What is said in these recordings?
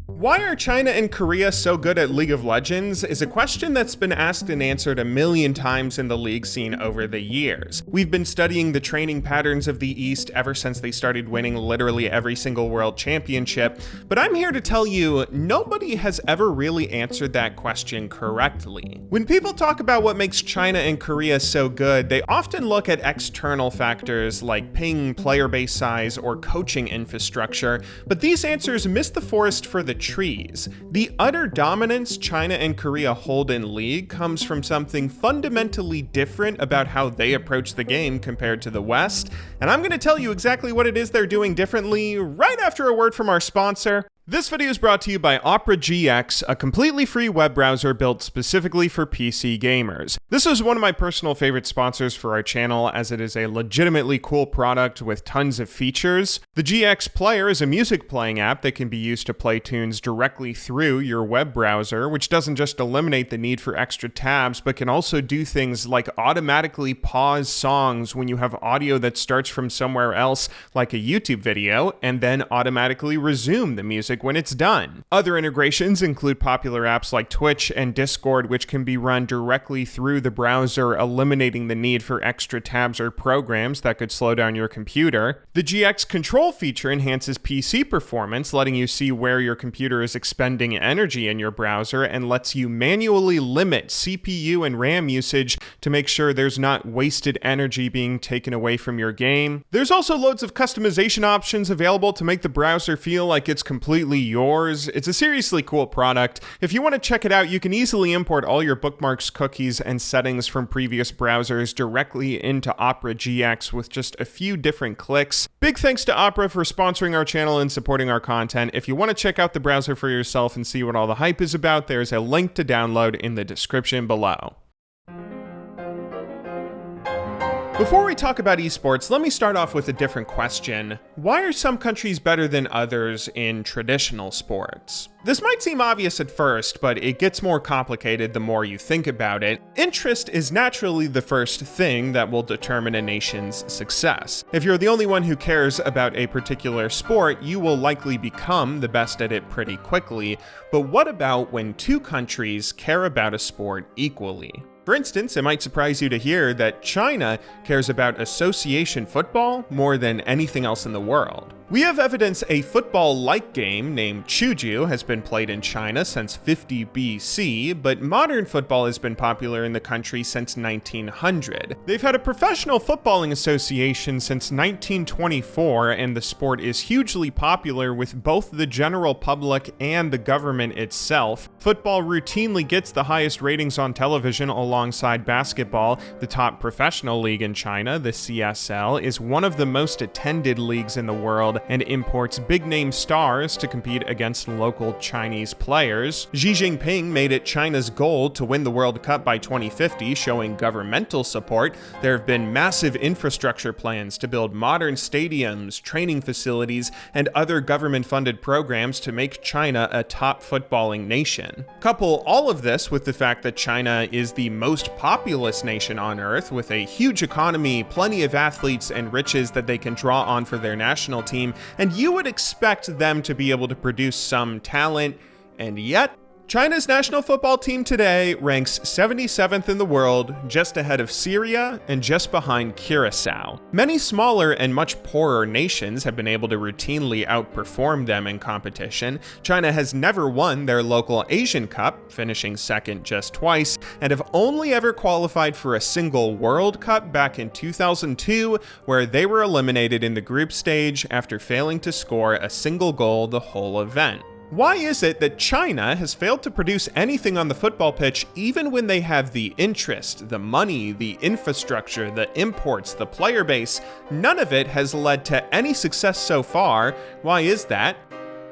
Why are China and Korea so good at League of Legends is a question that's been asked and answered a million times in the league scene over the years. We've been studying the training patterns of the East ever since they started winning literally every single world championship, but I'm here to tell you, nobody has ever really answered that question correctly. When people talk about what makes China and Korea so good, they often look at external factors like ping, player base size, or coaching infrastructure, but these answers miss the forest for the trees. The utter dominance China and Korea hold in League comes from something fundamentally different about how they approach the game compared to the West, and I'm going to tell you exactly what it is they're doing differently right after a word from our sponsor. This video is brought to you by Opera GX, a completely free web browser built specifically for PC gamers. This is one of my personal favorite sponsors for our channel, as it is a legitimately cool product with tons of features. The GX Player is a music playing app that can be used to play tunes directly through your web browser, which doesn't just eliminate the need for extra tabs, but can also do things like automatically pause songs when you have audio that starts from somewhere else, like a YouTube video, and then automatically resume the music when it's done. Other integrations include popular apps like Twitch and Discord, which can be run directly through the browser, eliminating the need for extra tabs or programs that could slow down your computer. The GX Control feature enhances PC performance, letting you see where your computer is expending energy in your browser, and lets you manually limit CPU and RAM usage to make sure there's not wasted energy being taken away from your game. There's also loads of customization options available to make the browser feel like it's completely yours. It's a seriously cool product. If you want to check it out, you can easily import all your bookmarks, cookies, and settings from previous browsers directly into Opera GX with just a few different clicks. Big thanks to Opera for sponsoring our channel and supporting our content. If you want to check out the browser for yourself and see what all the hype is about, there's a link to download in the description below. Before we talk about esports, let me start off with a different question. Why are some countries better than others in traditional sports? This might seem obvious at first, but it gets more complicated the more you think about it. Interest is naturally the first thing that will determine a nation's success. If you're the only one who cares about a particular sport, you will likely become the best at it pretty quickly. But what about when two countries care about a sport equally? For instance, it might surprise you to hear that China cares about association football more than anything else in the world. We have evidence a football-like game named Chuju has been played in China since 50 BC, but modern football has been popular in the country since 1900. They've had a professional footballing association since 1924, and the sport is hugely popular with both the general public and the government itself. Football routinely gets the highest ratings on television alongside basketball. The top professional league in China, the CSL, is one of the most attended leagues in the world and imports big-name stars to compete against local Chinese players. Xi Jinping made it China's goal to win the World Cup by 2050, showing governmental support. There have been massive infrastructure plans to build modern stadiums, training facilities, and other government-funded programs to make China a top footballing nation. Couple all of this with the fact that China is the most populous nation on Earth, with a huge economy, plenty of athletes, and riches that they can draw on for their national team, and you would expect them to be able to produce some talent, and yet China's national football team today ranks 77th in the world, just ahead of Syria and just behind Curacao. Many smaller and much poorer nations have been able to routinely outperform them in competition. China has never won their local Asian Cup, finishing second just twice, and have only ever qualified for a single World Cup back in 2002, where they were eliminated in the group stage after failing to score a single goal the whole event. Why is it that China has failed to produce anything on the football pitch even when they have the interest, the money, the infrastructure, the imports, the player base? None of it has led to any success so far. Why is that?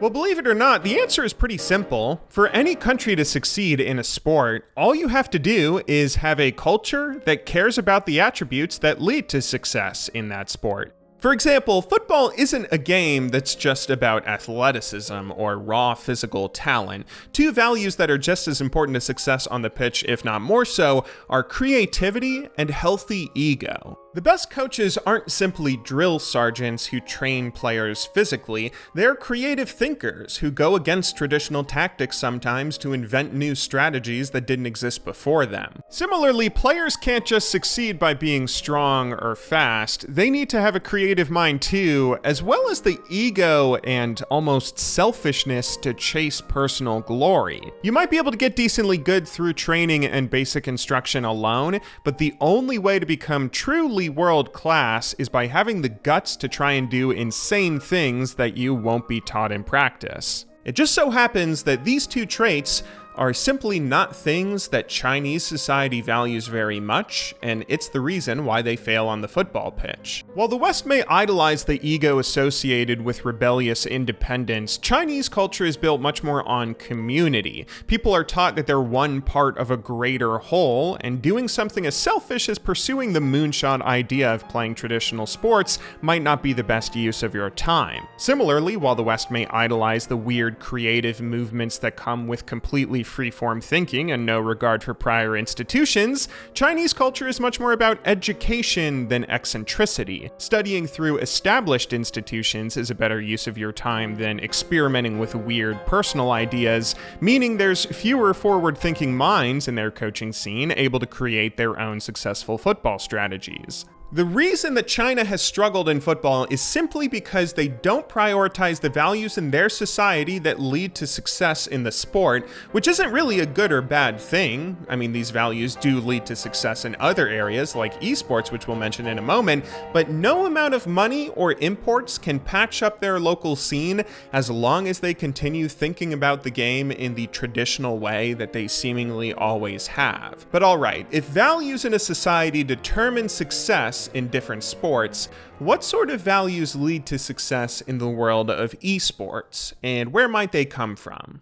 Well, believe it or not, the answer is pretty simple. For any country to succeed in a sport, all you have to do is have a culture that cares about the attributes that lead to success in that sport. For example, football isn't a game that's just about athleticism or raw physical talent. Two values that are just as important to success on the pitch, if not more so, are creativity and healthy ego. The best coaches aren't simply drill sergeants who train players physically, they're creative thinkers who go against traditional tactics sometimes to invent new strategies that didn't exist before them. Similarly, players can't just succeed by being strong or fast, they need to have a creative mind too, as well as the ego and almost selfishness to chase personal glory. You might be able to get decently good through training and basic instruction alone, but the only way to become truly world class is by having the guts to try and do insane things that you won't be taught in practice. It just so happens that these two traits are simply not things that Chinese society values very much, and it's the reason why they fail on the football pitch. While the West may idolize the ego associated with rebellious independence, Chinese culture is built much more on community. People are taught that they're one part of a greater whole, and doing something as selfish as pursuing the moonshot idea of playing traditional sports might not be the best use of your time. Similarly, while the West may idolize the weird creative movements that come with completely free-form thinking and no regard for prior institutions, Chinese culture is much more about education than eccentricity. Studying through established institutions is a better use of your time than experimenting with weird personal ideas, meaning there's fewer forward-thinking minds in their coaching scene able to create their own successful football strategies. The reason that China has struggled in football is simply because they don't prioritize the values in their society that lead to success in the sport, which isn't really a good or bad thing. I mean, these values do lead to success in other areas like esports, which we'll mention in a moment, but no amount of money or imports can patch up their local scene as long as they continue thinking about the game in the traditional way that they seemingly always have. But alright, if values in a society determine success in different sports, what sort of values lead to success in the world of esports, and where might they come from?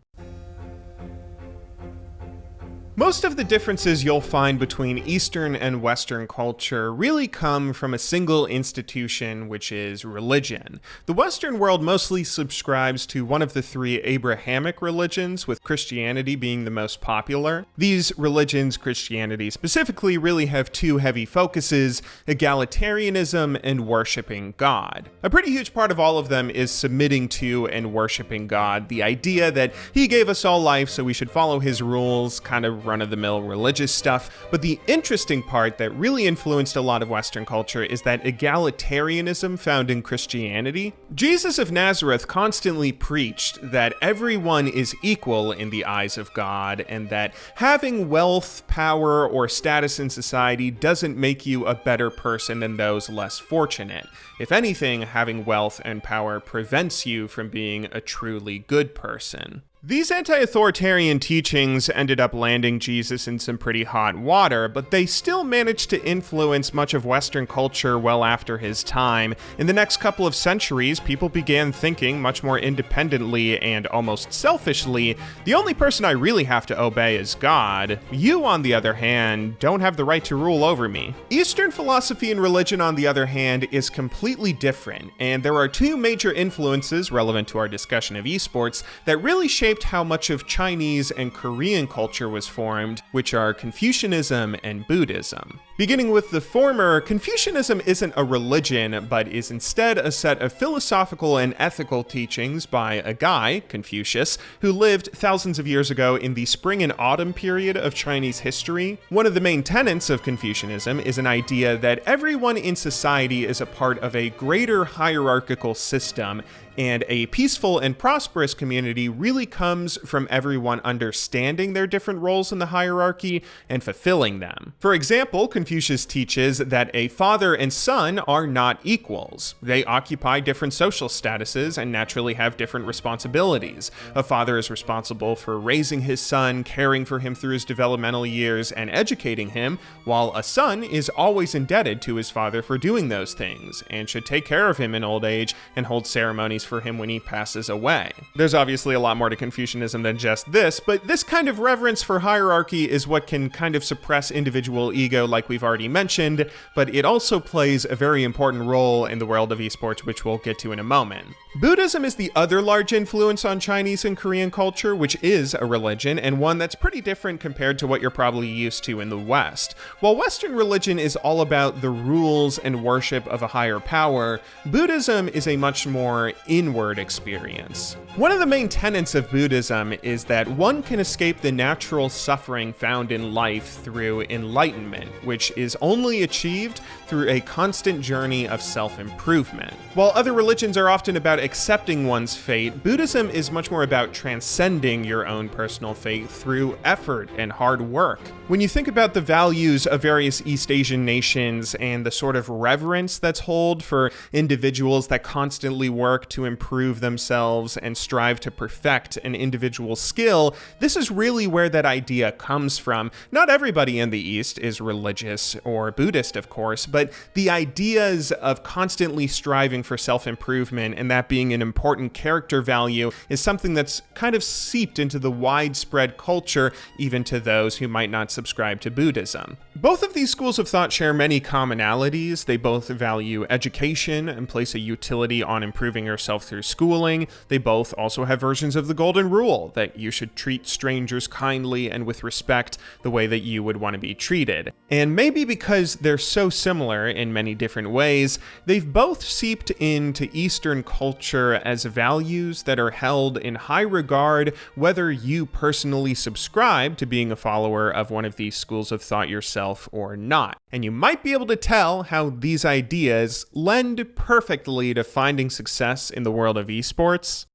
Most of the differences you'll find between Eastern and Western culture really come from a single institution, which is religion. The Western world mostly subscribes to one of the three Abrahamic religions, with Christianity being the most popular. These religions, Christianity specifically, really have two heavy focuses: egalitarianism and worshiping God. A pretty huge part of all of them is submitting to and worshiping God, the idea that he gave us all life so we should follow his rules, kind of run-of-the-mill religious stuff. But the interesting part that really influenced a lot of Western culture is that egalitarianism found in Christianity. Jesus of Nazareth constantly preached that everyone is equal in the eyes of God, and that having wealth, power, or status in society doesn't make you a better person than those less fortunate. If anything, having wealth and power prevents you from being a truly good person. These anti-authoritarian teachings ended up landing Jesus in some pretty hot water, but they still managed to influence much of Western culture well after his time. In the next couple of centuries, people began thinking much more independently and almost selfishly. The only person I really have to obey is God. You, on the other hand, don't have the right to rule over me. Eastern philosophy and religion, on the other hand, is completely different, and there are two major influences relevant to our discussion of esports that really shaped how much of Chinese and Korean culture was formed, which are Confucianism and Buddhism. Beginning with the former, Confucianism isn't a religion, but is instead a set of philosophical and ethical teachings by a guy, Confucius, who lived thousands of years ago in the spring and autumn period of Chinese history. One of the main tenets of Confucianism is an idea that everyone in society is a part of a greater hierarchical system, and a peaceful and prosperous community really comes from everyone understanding their different roles in the hierarchy and fulfilling them. For example, Confucius teaches that a father and son are not equals. They occupy different social statuses and naturally have different responsibilities. A father is responsible for raising his son, caring for him through his developmental years, and educating him, while a son is always indebted to his father for doing those things, and should take care of him in old age and hold ceremonies for him when he passes away. There's obviously a lot more to Confucianism than just this, but this kind of reverence for hierarchy is what can kind of suppress individual ego like we've already mentioned, but it also plays a very important role in the world of esports, which we'll get to in a moment. Buddhism is the other large influence on Chinese and Korean culture, which is a religion, and one that's pretty different compared to what you're probably used to in the West. While Western religion is all about the rules and worship of a higher power, Buddhism is a much more inward experience. One of the main tenets of Buddhism is that one can escape the natural suffering found in life through enlightenment, which is only achieved through a constant journey of self-improvement. While other religions are often about accepting one's fate, Buddhism is much more about transcending your own personal fate through effort and hard work. When you think about the values of various East Asian nations and the sort of reverence that's held for individuals that constantly work to improve themselves and strive to perfect an individual skill, this is really where that idea comes from. Not everybody in the East is religious or Buddhist, of course, but the ideas of constantly striving for self-improvement and that being an important character value is something that's kind of seeped into the widespread culture, even to those who might not subscribe to Buddhism. Both of these schools of thought share many commonalities. They both value education and place a utility on improving yourself through schooling. They both also have versions of the golden rule, that you should treat strangers kindly and with respect the way that you would want to be treated. And maybe because they're so similar in many different ways, they've both seeped into Eastern culture as values that are held in high regard, whether you personally subscribe to being a follower of one of these schools of thought yourself or not. And you might be able to tell how these ideas lend perfectly to finding success in the world of esports.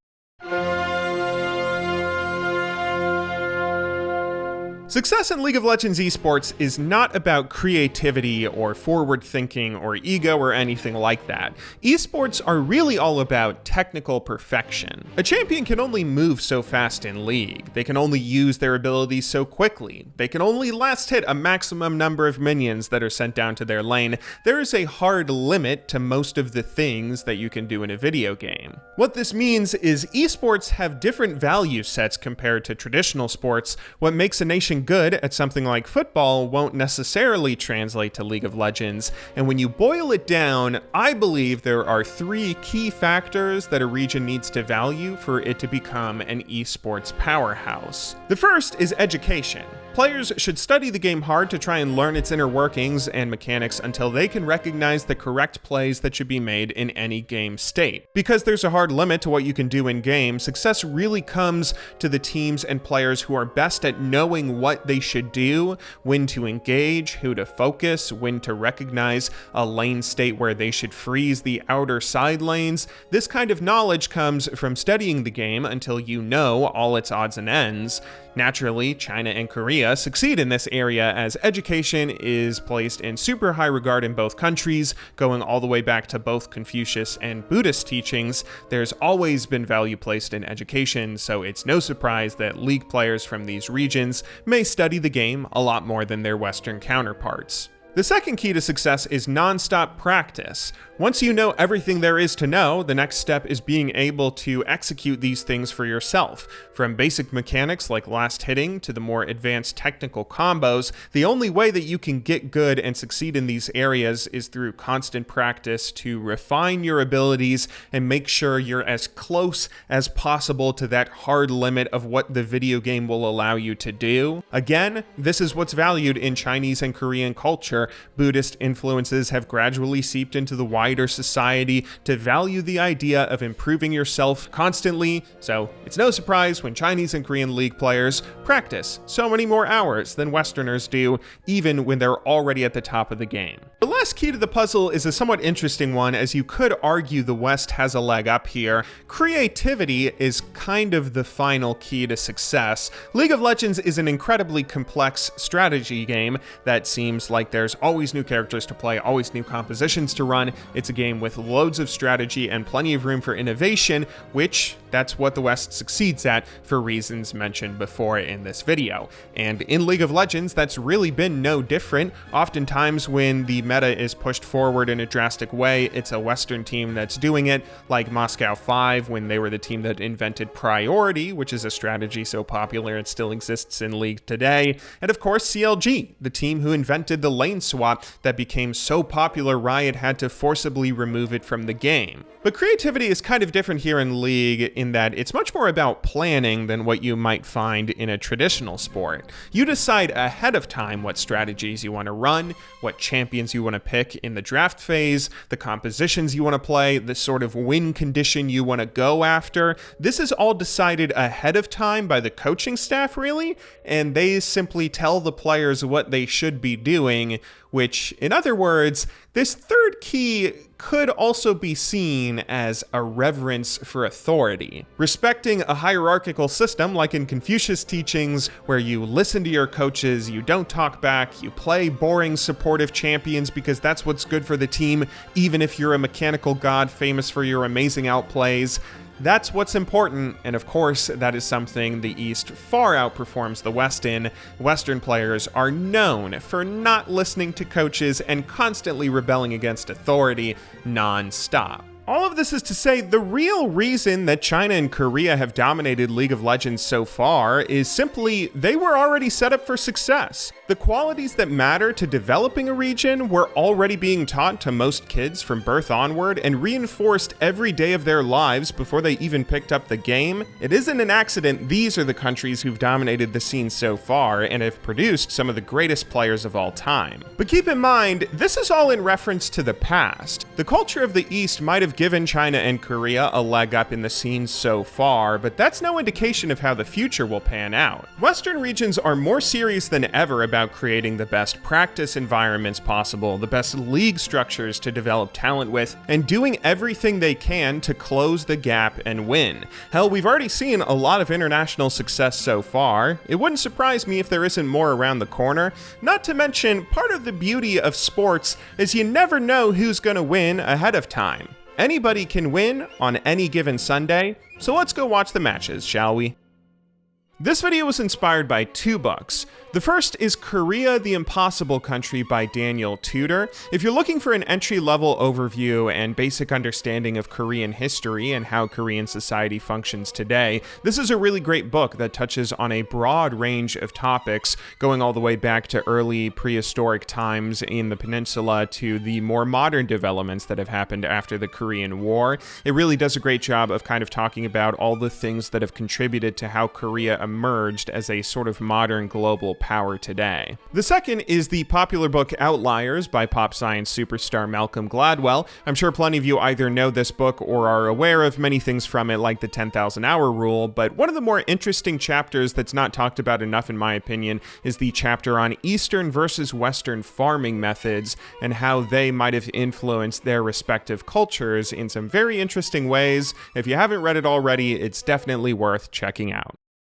Success in League of Legends Esports is not about creativity or forward thinking or ego or anything like that. Esports are really all about technical perfection. A champion can only move so fast in League. They can only use their abilities so quickly. They can only last hit a maximum number of minions that are sent down to their lane. There is a hard limit to most of the things that you can do in a video game. What this means is esports have different value sets compared to traditional sports. What makes a nation good at something like football won't necessarily translate to League of Legends, and when you boil it down, I believe there are three key factors that a region needs to value for it to become an esports powerhouse. The first is education. Players should study the game hard to try and learn its inner workings and mechanics until they can recognize the correct plays that should be made in any game state. Because there's a hard limit to what you can do in game, success really comes to the teams and players who are best at knowing what they should do, when to engage, who to focus, when to recognize a lane state where they should freeze the outer side lanes. This kind of knowledge comes from studying the game until you know all its odds and ends. Naturally, China and Korea succeed in this area as education is placed in super high regard in both countries, going all the way back to both Confucius and Buddhist teachings. There's always been value placed in education, so it's no surprise that League players from these regions may study the game a lot more than their Western counterparts. The second key to success is non-stop practice. Once you know everything there is to know, the next step is being able to execute these things for yourself. From basic mechanics like last hitting to the more advanced technical combos, the only way that you can get good and succeed in these areas is through constant practice to refine your abilities and make sure you're as close as possible to that hard limit of what the video game will allow you to do. Again, this is what's valued in Chinese and Korean culture. Buddhist influences have gradually seeped into the wider society to value the idea of improving yourself constantly, so it's no surprise when Chinese and Korean League players practice so many more hours than Westerners do, even when they're already at the top of the game. The last key to the puzzle is a somewhat interesting one, as you could argue the West has a leg up here. Creativity is kind of the final key to success. League of Legends is an incredibly complex strategy game that seems like there's always new characters to play, always new compositions to run. It's a game with loads of strategy and plenty of room for innovation, which that's what the West succeeds at for reasons mentioned before in this video. And in League of Legends, that's really been no different. Oftentimes when the meta is pushed forward in a drastic way, it's a Western team that's doing it, like Moscow 5 when they were the team that invented Priority, which is a strategy so popular it still exists in League today. And of course CLG, the team who invented the lane scene swap that became so popular Riot had to forcibly remove it from the game. But creativity is kind of different here in League in that it's much more about planning than what you might find in a traditional sport. You decide ahead of time what strategies you want to run, what champions you want to pick in the draft phase, the compositions you want to play, the sort of win condition you want to go after. This is all decided ahead of time by the coaching staff, really, and they simply tell the players what they should be doing, which, in other words, this third key could also be seen as a reverence for authority. Respecting a hierarchical system like in Confucius' teachings, where you listen to your coaches, you don't talk back, you play boring supportive champions because that's what's good for the team, even if you're a mechanical god famous for your amazing outplays. That's what's important, and of course, that is something the East far outperforms the West in. Western players are known for not listening to coaches and constantly rebelling against authority non-stop. All of this is to say, the real reason that China and Korea have dominated League of Legends so far is simply they were already set up for success. The qualities that matter to developing a region were already being taught to most kids from birth onward and reinforced every day of their lives before they even picked up the game. It isn't an accident these are the countries who've dominated the scene so far and have produced some of the greatest players of all time. But keep in mind, this is all in reference to the past. The culture of the East might have given China and Korea a leg up in the scene so far, but that's no indication of how the future will pan out. Western regions are more serious than ever about creating the best practice environments possible, the best league structures to develop talent with, and doing everything they can to close the gap and win. Hell, we've already seen a lot of international success so far. It wouldn't surprise me if there isn't more around the corner. Not to mention, part of the beauty of sports is you never know who's gonna win ahead of time. Anybody can win on any given Sunday, so let's go watch the matches, shall we? This video was inspired by 2 books. The first is Korea, the Impossible Country by Daniel Tudor. If you're looking for an entry-level overview and basic understanding of Korean history and how Korean society functions today, this is a really great book that touches on a broad range of topics, going all the way back to early prehistoric times in the peninsula to the more modern developments that have happened after the Korean War. It really does a great job of kind of talking about all the things that have contributed to how Korea emerged as a sort of modern global power today. The second is the popular book Outliers by pop science superstar Malcolm Gladwell. I'm sure plenty of you either know this book or are aware of many things from it, like the 10,000 hour rule, but one of the more interesting chapters that's not talked about enough in my opinion is the chapter on Eastern versus Western farming methods and how they might have influenced their respective cultures in some very interesting ways. If you haven't read it already, it's definitely worth checking out.